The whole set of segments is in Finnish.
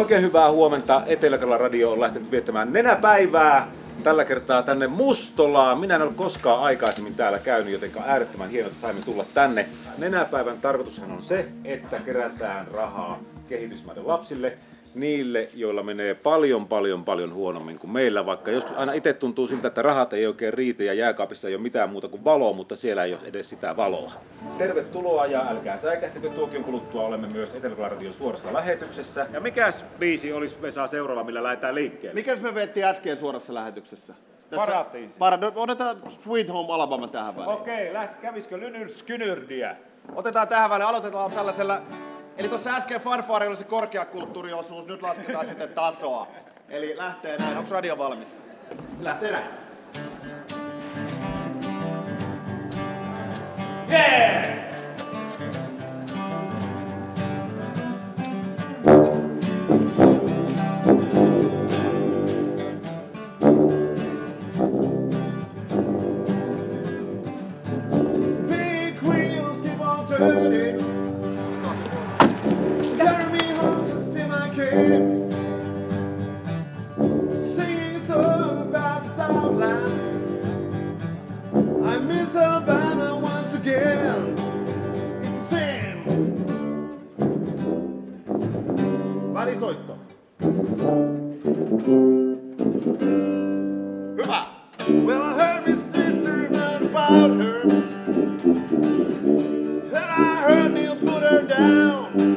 Oikein hyvää huomenta. Etelä-Karjalan Radio on lähtenyt viettämään nenäpäivää. Tällä kertaa tänne Mustolaan. Minä en ole koskaan aikaisemmin täällä käynyt, joten on äärettömän hienoa, että saimme tulla tänne. Nenäpäivän tarkoitushan on se, että kerätään rahaa kehitysmaiden lapsille. Niille, joilla menee paljon huonommin kuin meillä, vaikka joskus aina itse tuntuu siltä, että rahat ei oikein riitä ja jääkaapissa ei ole mitään muuta kuin valoa, mutta siellä ei ole edes sitä valoa. Tervetuloa ja älkää säikähtäkö, tuokion kuluttua olemme myös Etelä-Karjalan Radion suorassa lähetyksessä. Ja mikäs biisi olisi Vesa seuraava, millä lähdetään liikkeelle? Mikäs me vettiin äsken suorassa lähetyksessä? Paratiisi. Otetaan Sweet Home Alabama tähän väliin. Okei, kävisikö Skynyrdiä? Otetaan tähän väliin, aloitetaan tällaisella. Eli tuossa äsken fanfaarilla oli se korkeakulttuuriosuus, nyt lasketaan sitten tasoa. Eli lähtee näin. Onko radio valmis? Se lähtee näin. Yeah! Big wheels keep on turning. Singing songs about the Southland. I miss Alabama once again. It's a sin. Välisoitto. Hyvä. Well, I heard Miss Lister run about her. And I heard Neil put her down.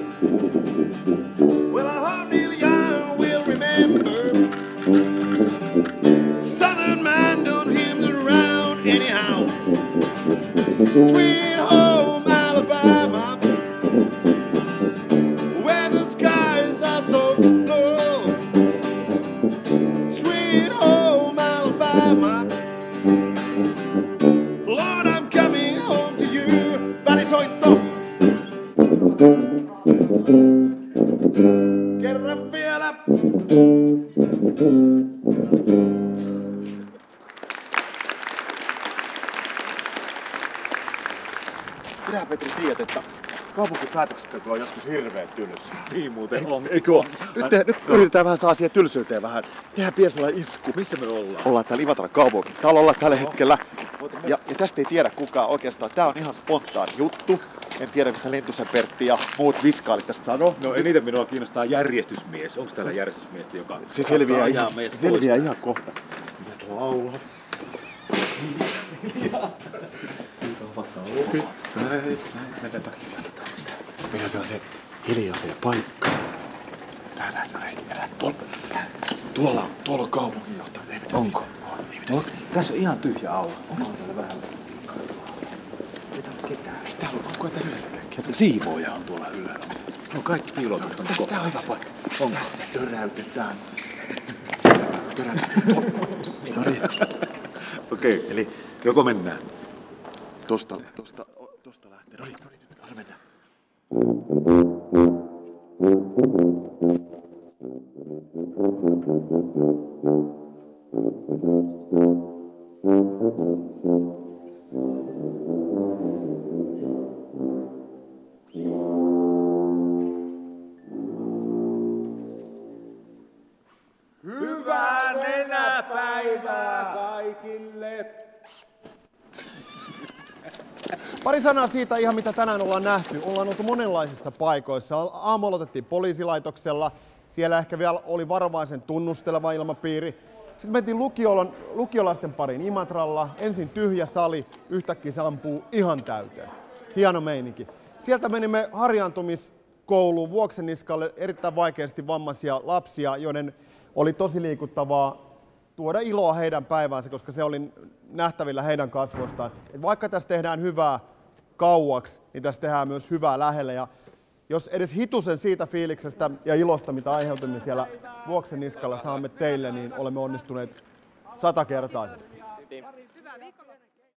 Well, I hope Neil Young will remember. Southern man don't him around anyhow. Sweet home Alabama, where the skies are so blue. Sweet home Alabama, Lord, I'm coming home to you. Välisoitto. Kerran vielä. Sinä, Petri, tiedät, että kaupunkipäätöksentekoa on joskus hirveän tylsä. Niin muuten on. Eikö ole? Nyt yritetään vähän saada siihen tylsyyteen vähän. Tehdään pieni sellainen isku. Missä me ollaan? Ollaan täällä Imatran kaupunkitalolla tällä hetkellä. Ja tästä ei tiedä kukaan oikeastaan. Tää on ihan spontaani juttu. En tiedä, mitä Lentusen Pertti ja muut viskaalit tästä sanoo. No eniten minua kiinnostaa järjestysmies. Onko täällä järjestysmiestä, joka Se selviää ihan kohta. Mitä tuo laulaa? Siitä on vaikka ohi. Näin. Mennään sellaiseen hiljaiseen paikkaan. Näin. Tuolla on kaupunginjohtaja. Onko? No, tässä on ihan tyhjä aula. Onko täällä vähän? Ei täällä ole ketään. Ei täällä ole koko ajan ylhäällä. Siivooja on tuolla ylhäällä. No kaikki piilotettu. Tästä on hyvä paikka. Tässä töräytetään. No niin. Okei, eli joko mennään? Tosta lähtee. No niin, nyt anna mennä. Hyvää nenäpäivää kaikille! Pari sanaa siitä ihan mitä tänään ollaan nähty. Ollaan oltu monenlaisissa paikoissa. Aamu aloitettiin poliisilaitoksella. Siellä ehkä vielä oli varovaisen tunnusteleva ilmapiiri. Sitten mentiin lukiolaisten pariin Imatralla. Ensin tyhjä sali, yhtäkkiä se ampuu ihan täyteen. Hieno meininki. Sieltä menimme harjaantumiskouluun Vuokseniskalle erittäin vaikeasti vammaisia lapsia, joiden oli tosi liikuttavaa tuoda iloa heidän päiväänsä, koska se oli nähtävillä heidän kasvoistaan. Et vaikka tässä tehdään hyvää kauaksi, niin tässä tehdään myös hyvää lähelle. Ja jos edes hitusen siitä fiiliksestä ja ilosta, mitä aiheutimme siellä Vuokseniskalla, saamme teille, niin olemme onnistuneet 100-kertaisesti. Hyvää viikonloppua.